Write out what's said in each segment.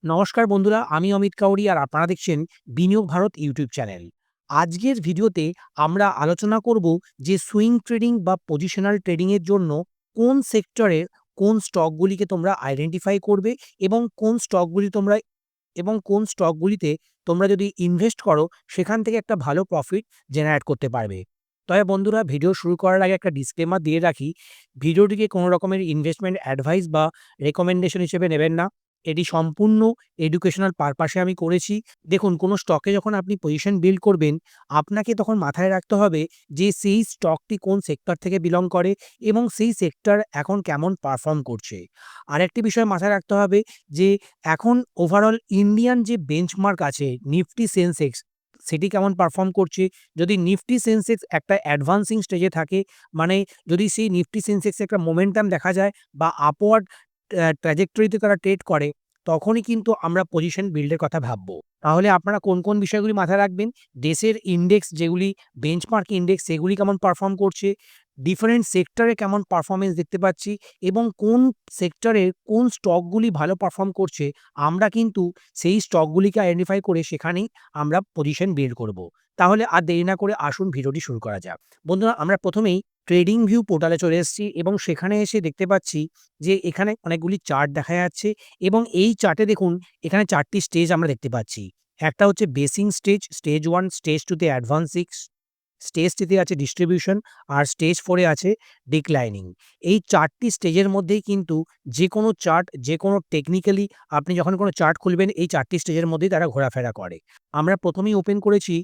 নমস্কার বন্ধুরা, আমি অমিত কাউরি আর আপনারা দেখছেন বিনিয়োগ ভারত ইউটিউব চ্যানেল। আজকের ভিডিওতে আমরা আলোচনা করব যে সুইং ট্রেডিং বা পজিশনাল ট্রেডিং এর জন্য কোন সেক্টরের কোন স্টকগুলিকে তোমরা আইডেন্টিফাই করবে এবং কোন স্টকগুলিতে তোমরা যদি ইনভেস্ট করো সেখান থেকে একটা ভালো প্রফিট জেনারেট করতে পারবে। তবে বন্ধুরা, ভিডিও শুরু করার আগে একটা ডিসক্লেমার দিয়ে রাখি, ভিডিওটিকে কোনো রকমের ইনভেস্টমেন্ট অ্যাডভাইস বা রেকমেন্ডেশন হিসেবে নেবেন না। এটি সম্পূর্ণ এডুকেশনাল পারপাসে আমি করেছি। দেখুন, কোনো স্টকে যখন আপনি পজিশন বিল্ড করবেন, আপনাকে তখন মাথায় রাখতে হবে যে সেই স্টকটি কোন সেক্টর থেকে বিলং করে এবং সেই সেক্টর এখন কেমন পারফর্ম করছে। আরেকটি বিষয় মাথায় রাখতে হবে যে এখন ওভারঅল ইন্ডিয়ান যে বেঞ্চমার্ক আছে নিফটি সেন্সেক্স, সেটি কেমন পারফর্ম করছে। যদি নিফটি সেন্সেক্স একটা অ্যাডভান্সিং স্টেজে থাকে, মানে যদি সেই নিফটি সেন্সেক্সে একটা মোমেন্টাম দেখা যায় বা আপওয়ার্ড ট্র্যাজেক্টরিতে তারা ট্রেড করে, তখনই কিন্তু আমরা পজিশন বিল্ডের কথা ভাববো। তাহলে আপনারা কোন কোন বিষয়গুলি মাথায় রাখবেন? দেশের ইন্ডেক্স যেগুলি বেঞ্চমার্ক ইন্ডেক্স, সেগুলি কেমন পারফর্ম করছে, ডিফারেন্ট সেক্টরে কেমন পারফরমেন্স দেখতে পাচ্ছি এবং কোন সেক্টরের কোন স্টকগুলি ভালো পারফর্ম করছে, আমরা কিন্তু সেই স্টকগুলিকে আইডেন্টিফাই করে সেখানেই আমরা পজিশন বিল্ড করব। তাহলে আর দেরি না করে আসুন ভিডিওটি শুরু করা যাক। বন্ধুরা, আমরা প্রথমেই ট্রেডিং ভিউ পোর্টালে চলে এসেছি এবং সেখানে এসে দেখতে পাচ্ছি যে এখানে অনেকগুলি চার্ট দেখা যাচ্ছে এবং এই চার্টে দেখুন, এখানে ৪ টি স্টেজ আমরা দেখতে পাচ্ছি। একটা হচ্ছে বেসিং স্টেজ, স্টেজ 1, স্টেজ 2 তে অ্যাডভান্সিং, স্টেজ 3 তে আছে ডিস্ট্রিবিউশন আর স্টেজ 4 এ আছে ডিক্লাইনিং। এই ৪ টি স্টেজের মধ্যেই কিন্তু যেকোনো চার্ট, যেকোনো টেকনিক্যালি আপনি যখন কোনো চার্ট খুলবেন, এই ৪ টি স্টেজের মধ্যেই তারা ঘোরাফেরা করে। আমরা প্রথমেই ওপেন করেছি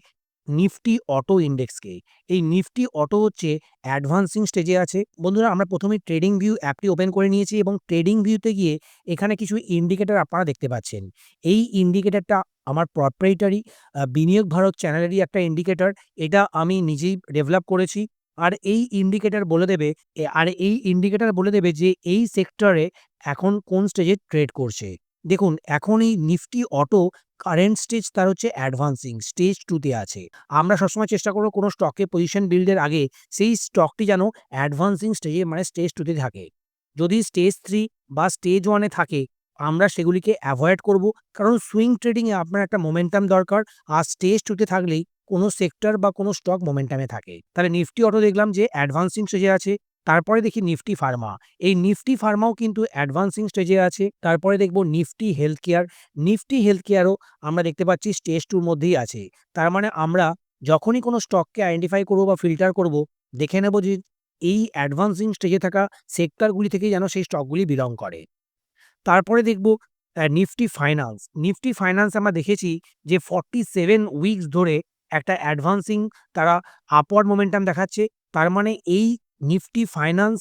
নিফটি অটো ইন্ডেক্সকে। এই নিফটি অটো হচ্ছে অ্যাডভান্সিং স্টেজে আছে। বন্ধুরা, আমরা প্রথমেই ট্রেডিং ভিউ অ্যাপটি ওপেন করে নিয়েছি এবং ট্রেডিং ভিউতে গিয়ে এখানে কিছু ইন্ডিকেটর আপনারা দেখতে পাচ্ছেন। এই ইন্ডিকেটরটা আমার প্রপ্রাইটারি বিনিয়োগ ভারত চ্যানেলেরই একটা ইন্ডিকেটর। এটা আমি নিজেই ডেভেলপ করেছি। আর এই ইন্ডিকেটর বলে দেবে যে এই সেক্টরে এখন কোন স্টেজে ট্রেড করছে। দেখুন, এখন এই নিফটি অটো কারেন্ট স্টেজ তার হচ্ছে অ্যাডভান্সিং স্টেজ 2 তে আছে। আমরা সবসময় চেষ্টা করব কোনো স্টকে পজিশন বিল্ডের আগে সেই স্টকটি যেন অ্যাডভান্সিং স্টেজে, মানে স্টেজ 2 তে থাকে। যদি স্টেজ 3 বা স্টেজ 1 এ থাকে, আমরা সেগুলিকে এভয়েড করব। কারণ সুইং ট্রেডিং এ আপনার একটা মোমেন্টাম দরকার। আর স্টেজ 2 তে থাকলেই কোনো সেক্টর বা কোনো স্টক মোমেন্টামে থাকে। তাহলে নিফটি অটো দেখলাম যে অ্যাডভান্সিং স্টেজে আছে। তারপরে দেখি নিফটি ফার্মা। এই নিফটি ফার্মাও কিন্তু অ্যাডভান্সিং স্টেজে আছে। তারপরে দেখব Nifty health care. Nifty health কেয়ারও আমরা দেখতে পাচ্ছি স্টেজ 2 র মধ্যেই আছে। তার মানে আমরা যখনই কোনো স্টককে আইডেন্টিফাই করব বা ফিল্টার করব, দেখে নেব যে এই অ্যাডভান্সিং স্টেজে থাকা সেক্টরগুলি থেকেই যেন সেই স্টকগুলি বিলং করে। তারপরে দেখব নিফটি ফাইন্যান্স। নিফটি ফাইন্যান্স আমরা দেখেছি যে 47 উইকস ধরে একটা অ্যাডভান্সিং তারা আপওয়ার্ড মোমেন্টাম দেখাচ্ছে। তার মানে এই নিফটি ফাইন্যান্স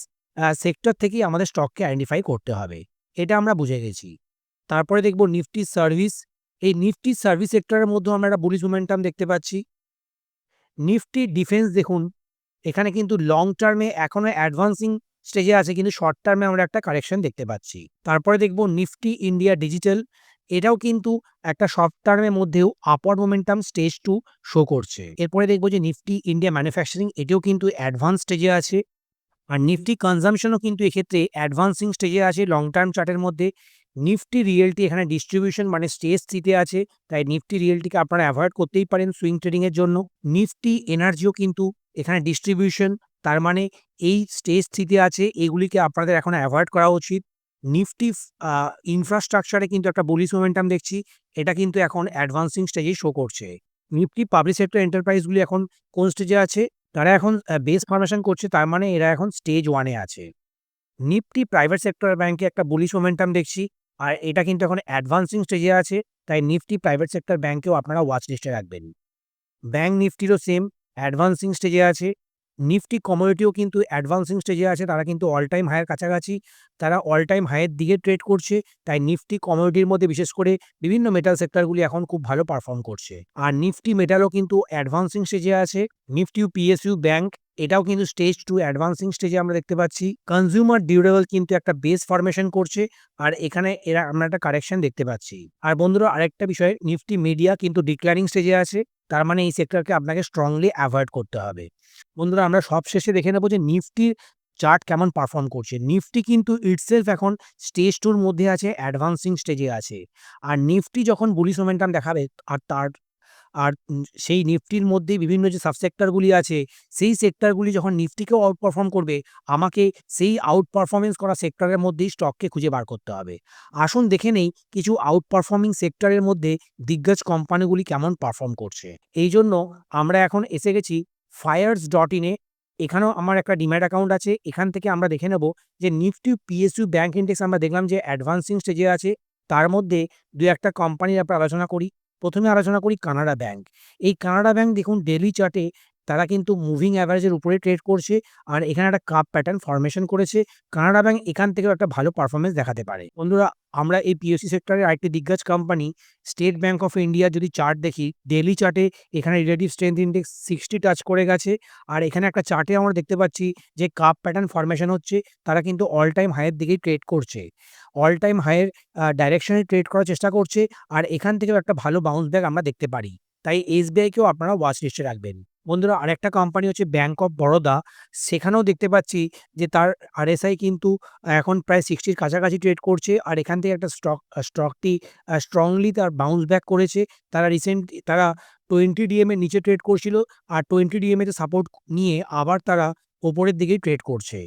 সেক্টর থেকেই আমাদের স্টককে আইডেন্টিফাই করতে হবে। এটা আমরা বুঝে গেছি। তারপরে দেখব নিফটি সার্ভিস। এই নিফটি সার্ভিস সেক্টরের মধ্যেও আমরা একটা বুলিশ মোমেন্টাম দেখতে পাচ্ছি। নিফটি ডিফেন্স দেখুন, এখানে কিন্তু লং টার্মে এখনো অ্যাডভান্সিং স্টেজে আছে, কিন্তু শর্ট টার্মে আমরা একটা কারেকশন দেখতে পাচ্ছি। তারপরে দেখব নিফটি ইন্ডিয়া ডিজিটাল। এটাও কিন্তু একটা শর্ট টার্মের মধ্যেও আপওয়ার্ড মোমেন্টাম স্টেজ 2 শো করছে। এরপরে দেখব যে নিফটি ইন্ডিয়া ম্যানুফ্যাকচারিং, এটিও কিন্তু অ্যাডভান্স স্টেজে আছে। আর নিফটি কনজাম্পশনও কিন্তু এক্ষেত্রে অ্যাডভান্সিং স্টেজে আছে লং টার্ম চার্টের মধ্যে। নিফটি রিয়েলটি এখানে ডিস্ট্রিবিউশন, মানে স্টেজ 3 তে আছে। তাই নিফটি রিয়েলটিকে আপনারা এভয়েড করতেই পারেন সুইং ট্রেডিং এর জন্য। নিফটি এনার্জিও কিন্তু এখানে ডিস্ট্রিবিউশন, তার মানে এই স্টেজ 3 তে আছে। এগুলিকে আপনাদের এখন এভয়েড করা উচিত। নিফটি ইনফ্রাস্ট্রাকচারে কিন্তু একটা বুলিশ মোমেন্টাম দেখছি। এটা কিন্তু এখন অ্যাডভান্সিং স্টেজেই শো করছে। নিফটি পাবলিক সেক্টর এন্টারপ্রাইজগুলি এখন কোন স্টেজে আছে? তারা এখন বেস ফরমেশন করছে, তার মানে এরা এখন স্টেজ 1 এ আছে। নিফটি প্রাইভেট সেক্টর ব্যাংকে একটা বুলিশ মোমেন্টাম দেখছি। আর এটা কিন্তু এখন অ্যাডভান্সিং স্টেজে আছে। তাই নিফটি প্রাইভেট সেক্টর ব্যাংকেও আপনারা ওয়াচ লিস্টে রাখবেন। ব্যাংক নিফটিরও সেম অ্যাডভান্সিং স্টেজে আছে। নিফটি কমোডিটিও কিন্তু অ্যাডভান্সিং স্টেজে আছে। তারা কিন্তু অল টাইম হাইয়ের কাছাকাছি। তারা অল টাইম হাইয়ের দিকে ট্রেড করছে। তাই নিফটি কমোডিটির মধ্যে বিশেষ করে বিভিন্ন মেটাল সেক্টরগুলি এখন খুব ভালো পারফর্ম করছে। আর নিফটি মেটালও কিন্তু অ্যাডভান্সিং স্টেজে আছে। নিফটি পিএসইউ ব্যাংক, এটাও কিন্তু স্টেজ 2 অ্যাডভান্সিং স্টেজে আমরা দেখতে পাচ্ছি। কনজিউমার ডিউরেবল কিন্তু একটা বেস ফরমেশন করছে। আর এখানে আমরা একটা কারেকশন দেখতে পাচ্ছি। আর বন্ধুরা, আরেকটা বিষয়, নিফটি মিডিয়া কিন্তু ডিক্লারিং স্টেজে আছে। তার মানে এই সেক্টরকে আপনাকে স্ট্রংলি এভয়েড করতে হবে। বন্ধুরা, আমরা সবশেষে দেখে নেব যে নিফটির চার্ট কেমন পারফর্ম করছে। নিফটি কিন্তু ইটসেলফ এখন স্টেজ 2 র মধ্যে আছে, অ্যাডভান্সিং স্টেজে আছে। আর নিফটি যখন বুলিশ মোমেন্টাম দেখাবে আর তার আর সেই নিফটির মধ্যেই বিভিন্ন যে সাবসেক্টরগুলি আছে, সেই সেক্টরগুলি যখন নিফটিকেও আউট পারফর্ম করবে, আমাকে সেই আউট পারফরম্যান্স করা সেক্টরের মধ্যেই স্টককে খুঁজে বার করতে হবে। আসুন দেখে নেই কিছু আউট পারফর্মিং সেক্টরের মধ্যে দিগ্গজ কোম্পানিগুলি কেমন পারফর্ম করছে। এইজন্য আমরা এখন এসে গেছি Fires.in এ। এখানেও আমার একটা ডিম্যাট অ্যাকাউন্ট আছে। এখান থেকে আমরা দেখে নেব যে নিফটি পিএসইউ ব্যাংক ইন্ডেক্স আমরা দেখলাম যে অ্যাডভান্সিং স্টেজে আছে। তার মধ্যে ২-১ টা কোম্পানির আমরা আলোচনা করি। ১ম এ আলোচনা করি কানাড়া ব্যাংক। এই কানাড়া ব্যাংক দেখুন ডেইলি চার্টে তারা কিন্তু মুভিং এভারেজের উপরে ট্রেড করছে। আর এখানে একটা কাপ প্যাটার্ন ফরমেশন করেছে। কানাড়া ব্যাংক এখান থেকেও একটা ভালো পারফরম্যান্স দেখাতে পারে। বন্ধুরা, আমরা এই পিএসইউ সেক্টরের আরেকটি দিগ্গজ কোম্পানি স্টেট ব্যাংক অফ ইন্ডিয়ার যদি চার্ট দেখি, ডেইলি চার্টে এখানে রিলেটিভ স্ট্রেংথ ইনডেক্স 60 টাচ করে গেছে। আর এখানে একটা চার্টে আমরা দেখতে পাচ্ছি যে কাপ প্যাটার্ন ফরমেশন হচ্ছে। তারা কিন্তু অল টাইম হাইয়ের দিকেই ট্রেড করছে। অল টাইম হাইয়ের ডাইরেকশনে ট্রেড করার চেষ্টা করছে। আর এখান থেকেও একটা ভালো বাউন্স ব্যাক আমরা দেখতে পারি। তাই এসবিআইকেও আপনারা ওয়াচ লিস্টে রাখবেন। বন্ধুরা, আরেকটা কোম্পানি হচ্ছে ব্যাংক অফ বরোদা। সেখানেও দেখতে পাচ্ছি যে তার আরএসআই কিন্তু এখন প্রায় 60 র কাছাকাছি ট্রেড করছে। আর এখান থেকে একটা স্টকটি স্ট্রংলি তার বাউন্স ব্যাক করেছে। তারা 20 ডিএম এর নিচে ট্রেড করছিল। আর 20 ডিএম তে সাপোর্ট নিয়ে আবার তারা উপরের দিকেই ট্রেড করছে।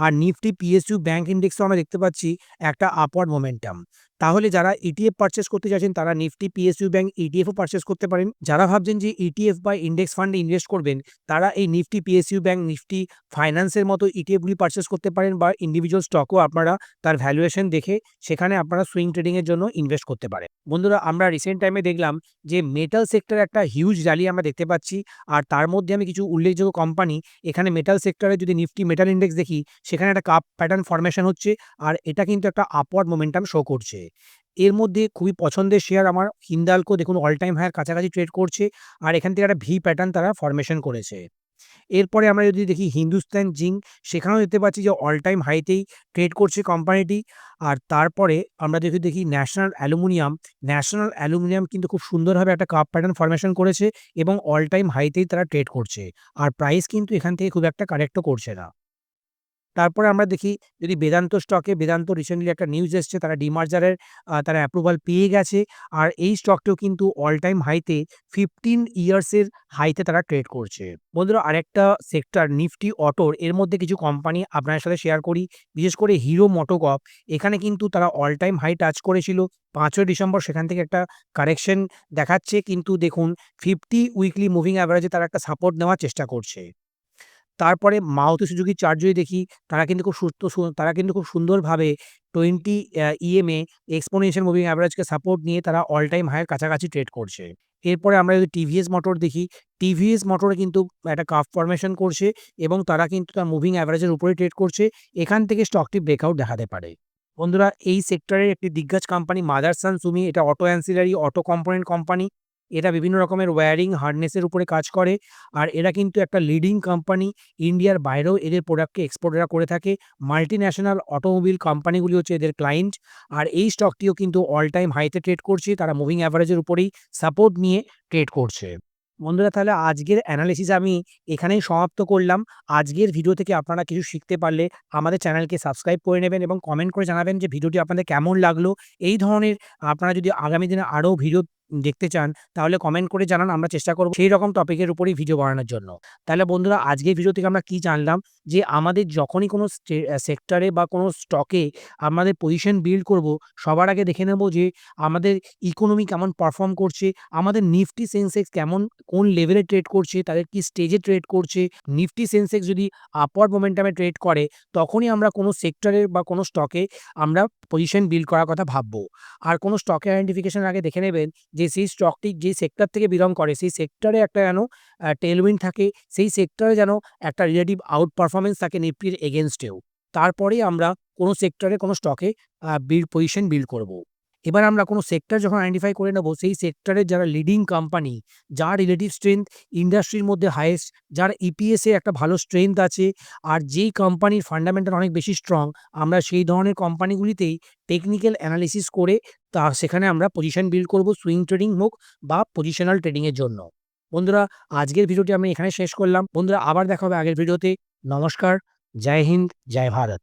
আর নিফটি পিএসইউ ব্যাংক ইন্ডেক্সও আমরা দেখতে পাচ্ছি একটা আপওয়ার্ড মোমেন্টাম। তাহলে যারা ইটিএফ পারচেজ করতে চাইছেন তারা নিফটি পিএসইউ ব্যাংক ইটিএফও পারচেজ করতে পারেন। যারা ভাবছেন যে ইটিএফ বা ইন্ডেক্স ফান্ডে ইনভেস্ট করবেন, তারা এই নিফটি পিএসইউ ব্যাংক, নিফটি ফাইন্যান্সের মতো ইটিএফগুলি পারচেজ করতে পারেন বা ইন্ডিভিজুয়াল স্টকও আপনারা তার ভ্যালুয়েশন দেখে সেখানে আপনারা সুইং ট্রেডিং এর জন্য ইনভেস্ট করতে পারেন। বন্ধুরা, আমরা রিসেন্ট টাইমে দেখলাম যে মেটাল সেক্টরে একটা হিউজ র্যালি আমরা দেখতে পাচ্ছি। আর তার মধ্যে আমি কিছু উল্লেখযোগ্য কোম্পানি, এখানে মেটাল সেক্টরে যদি নিফটি মেটাল ইন্ডেক্স দেখি, সেখানে একটা কাপ প্যাটার্ন ফরমেশন হচ্ছে। আর এটা কিন্তু একটা আপওয়ার্ড মোমেন্টাম শো করছে। এর মধ্যে খুবই পছন্দের শেয়ার আমার হিন্দালকো, দেখুন অল টাইম হাইয়ের কাছাকাছি ট্রেড করছে। আর এখান থেকে একটা ভি প্যাটার্ন তারা ফরমেশন করেছে। এরপরে আমরা যদি দেখি হিন্দুস্তান জিঙ্ক, সেখানেও দেখতে পাচ্ছি যে অল টাইম হাইতেই ট্রেড করছে কোম্পানিটি। আর তারপরে আমরা যদি দেখি ন্যাশনাল অ্যালুমিনিয়াম কিন্তু খুব সুন্দরভাবে একটা কাপ প্যাটার্ন ফরমেশন করেছে এবং অল টাইম হাইতেই তারা ট্রেড করছে। আর প্রাইস কিন্তু এখান থেকে খুব একটা কারেক্টও করছে না। তারপরে আমরা দেখি যদি বেদান্ত স্টকে, বেদান্ত রিসেন্টলি একটা নিউজ এসছে তারা ডিমার্জারের তারা অ্যাপ্রুভাল পেয়ে গেছে। আর এই স্টকটিও কিন্তু অল টাইম হাইতে 15 ইয়ার্সের হাইতে তারা ট্রেড করছে। বন্ধুরা, আরেকটা সেক্টর নিফটি অটোর, এর মধ্যে কিছু কোম্পানি আপনাদের সাথে শেয়ার করি। বিশেষ করে হিরো মোটোকর্প, এখানে কিন্তু তারা অল টাইম হাই টাচ করেছিল ৫ই ডিসেম্বর। সেখান থেকে একটা কারেকশন দেখাচ্ছে, কিন্তু দেখুন 50 উইকলি মুভিং এভারেজে তারা একটা সাপোর্ট নেওয়ার চেষ্টা করছে। তারপরে মারুতি সুজুকির চার্ট যদি দেখি, তারা কিন্তু খুব সুন্দরভাবে 20 ইএমএ এক্সপোনেনশিয়াল মুভিং এভারেজকে সাপোর্ট নিয়ে তারা অল টাইম হাইয়ের কাছাকাছি ট্রেড করছে। এরপরে আমরা যদি টিভিএস মোটর দেখি, টিভিএস মোটরে কিন্তু একটা কার্ভ ফরমেশন করছে এবং তারা কিন্তু তার মুভিং এভারেজের উপরে ট্রেড করছে। এখান থেকে স্টকটি ব্রেকআউট দেখাতে পারে। বন্ধুরা, এই সেক্টরের একটি দিগ্গজ কোম্পানি মাদারসান সুমি, এটা auto ancillary auto component company. এরা বিভিন্ন রকমের ওয়্যারিং হার্নেসের উপরে কাজ করে। আর এরা কিন্তু একটা লিডিং কোম্পানি। ইন্ডিয়ার বাইরেও এদের প্রোডাক্টকে এক্সপোর্ট এরা করে থাকে। মাল্টিন্যাশনাল অটোমোবিল কোম্পানিগুলি হচ্ছে এদের ক্লায়েন্ট। আর এই স্টকটিও কিন্তু অল টাইম হাইতে ট্রেড করছে। তারা মুভিং এভারেজের উপরেই সাপোর্ট নিয়ে ট্রেড করছে। বন্ধুরা, তাহলে আজকের অ্যানালিসিস আমি এখানেই সমাপ্ত করলাম। আজকের ভিডিও থেকে আপনারা কিছু শিখতে পারলে আমাদের চ্যানেলকে সাবস্ক্রাইব করে নেবেন এবং কমেন্ট করে জানাবেন যে ভিডিওটি আপনাদের কেমন লাগলো। এই ধরনের আপনারা যদি আগামী দিনে আরও ভিডিও দেখতে চান, তাহলে কমেন্ট করে জানান। আমরা চেষ্টা করব সেই রকম টপিকের উপরেই ভিডিও বানানোর জন্য। তাহলে বন্ধুরা, আজকের ভিডিও থেকে আমরা কি জানলাম, যে আমাদের যখনই কোনো সেক্টরে বা কোনো স্টকে আমাদের পজিশন বিল্ড করব, সবার আগে দেখে নেব যে আমাদের ইকোনমি কেমন পারফর্ম করছে, আমাদের নিফটি সেন্সেক্স কোন লেভেলে ট্রেড করছে, তাদের কি স্টেজে ট্রেড করছে। নিফটি সেন্সেক্স যদি আপওয়ার্ড মোমেন্টামে ট্রেড করে, তখনই আমরা কোনো সেক্টরের বা কোনো স্টকে আমরা পজিশন বিল্ড করার কথা ভাববো। আর কোনো স্টকে আইডেন্টিফিকেশন আগে দেখে নেবেন যে সেই স্টকটি যে সেক্টর থেকে বিলং করে, সেই সেক্টরে একটা যেন টেইলউইন্ড থাকে, সেই সেক্টরে যেন একটা রিলেটিভ আউট পারফরম্যান্স থাকে নিফটির এগেইনস্টেও। তারপরেই আমরা কোনো সেক্টরে কোনো স্টকে পজিশন বিল্ড করব। এবার আমরা কোনো সেক্টর যখন আইডেন্টিফাই করে নেব, সেই সেক্টরের যারা লিডিং কোম্পানি, যার রিলেটিভ স্ট্রেংথ ইন্ডাস্ট্রির মধ্যে হাইয়েস্ট, যার ইপিএস এ একটা ভালো স্ট্রেংথ আছে, আর যেই কোম্পানির ফান্ডামেন্টাল অনেক বেশি স্ট্রং, আমরা সেই ধরনের কোম্পানিগুলিতেই টেকনিক্যাল অ্যানালিসিস করে সেখানে আমরা পজিশন বিল্ড করব, সুইং ট্রেডিং হোক বা পজিশনাল ট্রেডিং এর জন্য। বন্ধুরা, আজকের ভিডিওটি আমি এখানে শেষ করলাম। বন্ধুরা, আবার দেখা হবে আগের ভিডিওতে। নমস্কার। জয় হিন্দ, জয় ভারত।